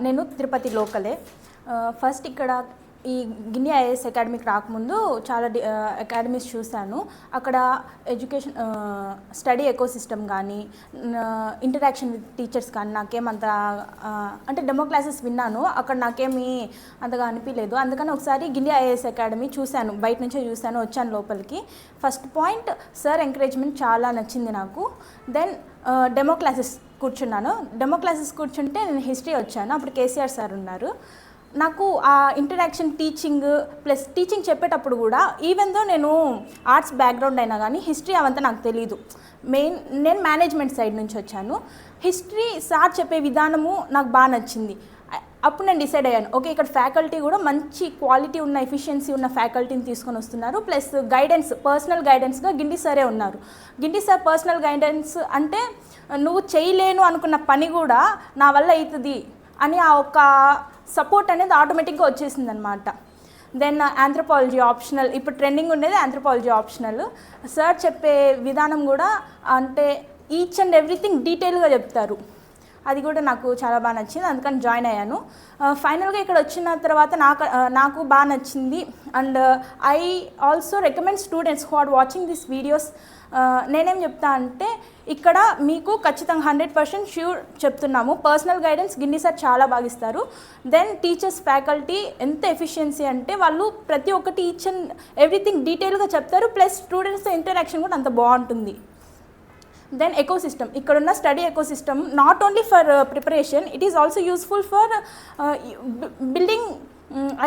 నేను తిరుపతి లోకలే. ఫస్ట్ ఇక్కడ ఈ గిన్ని ఐఏఎస్ అకాడమీకి రాకముందు చాలా అకాడమీస్ చూశాను. అక్కడ ఎడ్యుకేషన్ స్టడీ ఎకోసిస్టమ్ కానీ ఇంటరాక్షన్ విత్ టీచర్స్ కానీ నాకేమంత అంటే డెమో క్లాసెస్ విన్నాను, అక్కడ నాకేమీ అంతగా అనిపించలేదు. అందుకని ఒకసారి గిన్ని ఐఏఎస్ అకాడమీ చూశాను, బయట నుంచే చూశాను, వచ్చాను లోపలికి. ఫస్ట్ పాయింట్ సార్ ఎంకరేజ్మెంట్ చాలా నచ్చింది నాకు. దెన్ డెమో క్లాసెస్ కూర్చున్నాను. డెమో క్లాసెస్ కూర్చుంటే నేను హిస్టరీ వచ్చాను, అప్పుడు కేసీఆర్ సార్ ఉన్నారు. నాకు ఆ ఇంటరాక్షన్ టీచింగ్ ప్లస్ టీచింగ్ చెప్పేటప్పుడు కూడా ఈవెన్ దో నేను ఆర్ట్స్ బ్యాక్గ్రౌండ్ అయినా కానీ హిస్టరీ అవంతా నాకు తెలీదు. నేను మేనేజ్మెంట్ సైడ్ నుంచి వచ్చాను. హిస్టరీ సార్ చెప్పే విధానము నాకు బాగా నచ్చింది. అప్పుడు నేను డిసైడ్ అయ్యాను, ఓకే ఇక్కడ ఫ్యాకల్టీ కూడా మంచి క్వాలిటీ ఉన్న ఎఫిషియన్సీ ఉన్న ఫ్యాకల్టీని తీసుకొని వస్తున్నారు. ప్లస్ గైడెన్స్, పర్సనల్ గైడెన్స్గా గిండి సారే ఉన్నారు. గిండి సార్ పర్సనల్ గైడెన్స్ అంటే నువ్వు చేయలేను అనుకున్న పని కూడా నా వల్ల అవుతుంది అని ఆ ఒక సపోర్ట్ అనేది ఆటోమేటిక్గా వచ్చేసింది అనమాట. దెన్ ఆంథ్రోపాలజీ ఆప్షనల్, ఇప్పుడు ట్రెండింగ్ ఉండేది ఆంథ్రోపాలజీ ఆప్షనల్. సార్ చెప్పే విధానం కూడా అంటే ఈచ్ అండ్ ఎవ్రీథింగ్ డీటెయిల్గా చెప్తారు, అది కూడా నాకు చాలా బాగా నచ్చింది, అందుకని జాయిన్ అయ్యాను. ఫైనల్గా ఇక్కడ వచ్చిన తర్వాత నాకు బాగా నచ్చింది. And I also recommend students who are watching this videos. నేనేం చెప్తా అంటే ఇక్కడ మీకు ఖచ్చితంగా 100% ష్యూర్ చెప్తున్నాము, పర్సనల్ గైడెన్స్ గిన్ని సార్ చాలా బాగా ఇస్తారు. దెన్ టీచర్స్ ఫ్యాకల్టీ ఎంత ఎఫిషియన్సీ అంటే వాళ్ళు ప్రతి ఒక్కటి ఈచ్ అండ్ ఎవ్రీథింగ్ డీటెయిల్గా చెప్తారు, ప్లస్ స్టూడెంట్స్తో ఇంటరాక్షన్ కూడా అంత బాగుంటుంది. దెన్ ఎకోసిస్టమ్, ఇక్కడున్న study ecosystem not only for preparation, it is also useful for building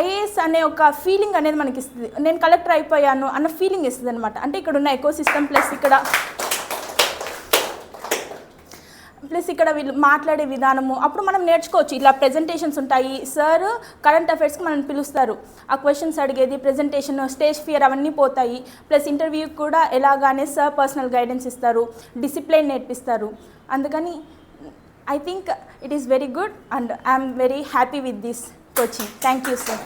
IAS అనే ఒక ఫీలింగ్ అనేది మనకి ఇస్తుంది. నేను కలెక్టర్ అయిపోయాను అన్న ఫీలింగ్ ఇస్తుంది అనమాట. అంటే ఇక్కడ ఉన్న ఎకోసిస్టమ్ ప్లస్ ఇక్కడ వీళ్ళు మాట్లాడే విధానము, అప్పుడు మనం నేర్చుకోవచ్చు. ఇలా ప్రెజెంటేషన్స్ ఉంటాయి, సార్ కరెంట్ అఫైర్స్కి మనం పిలుస్తారు, ఆ క్వశ్చన్స్ అడిగేది, ప్రెజెంటేషన్, స్టేజ్ ఫియర్ అవన్నీ పోతాయి. ప్లస్ ఇంటర్వ్యూకి కూడా ఎలాగానే సార్ పర్సనల్ గైడెన్స్ ఇస్తారు, డిసిప్లైన్ నేర్పిస్తారు. అందుకని I think it is very good and I'm very happy with this coaching. Thank you sir.